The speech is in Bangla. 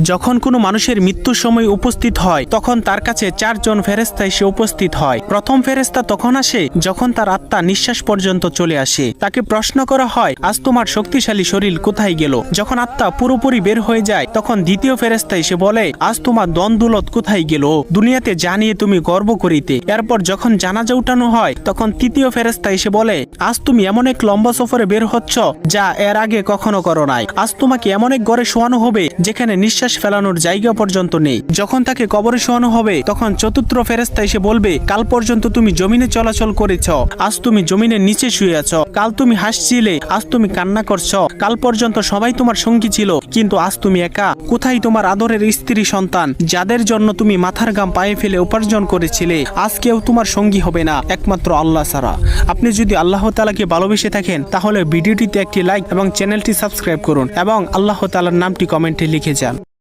যখন কোনো মানুষের মৃত্যুর সময় উপস্থিত হয় তখন তার কাছে 4 জন ফেরেশতা এসে উপস্থিত হয়। প্রথম ফেরেশতা তখন আসে যখন তার আত্মা নিঃশ্বাস পর্যন্ত চলে আসে। তাকে প্রশ্ন করা হয়, আজ তোমার শক্তিশালী শরীর কোথায় গেল? যখন আত্মা পুরোপুরি বের হয়ে যায় তখন দ্বিতীয় ফেরেশতা এসে বলে, আজ তোমার দন-দৌলত কোথায় গেল? দুনিয়াতে জানিয়ে তুমি গর্ব করিতে। এরপর যখন জানাজা উঠানো হয় তখন তৃতীয় ফেরেশতা এসে বলে, আজ তুমি এমন এক লম্বা সফরে বের হচ্ছ যা এর আগে কখনো করো নাই। আজ তোমাকে এমন এক ঘরে শোয়ানো হবে যেখানে নিঃশ্বাস ফেলানোর জায়গা পর্যন্ত নেই। যখন তাকে কবরে শোয়ানো হবে তখন চতুর্থ ফেরেশতা এসে বলবে, কাল পর্যন্ত তুমি জমিনে চলাচল করেছ, আজ তুমি জমিনের নিচে শুয়ে আছো। কাল তুমি হাসছিলে, আজ তুমি কান্না করছো। কাল পর্যন্ত সবাই তোমার সঙ্গী ছিল, কিন্তু আজ তুমি একা। কোথায় তোমার আদরের স্ত্রী সন্তান যাদের জন্য তুমি মাথার ঘাম পায়ে ফেলে উপার্জন করেছিলে? আজ কেউ তোমার সঙ্গী হবে না একমাত্র আল্লাহ ছাড়া। আপনি যদি আল্লাহ তাআলাকে ভালোবেসে থাকেন তাহলে ভিডিওটিতে একটি লাইক এবং চ্যানেলটি সাবস্ক্রাইব করুন এবং আল্লাহ তাআলার নামটি কমেন্টে লিখে যান।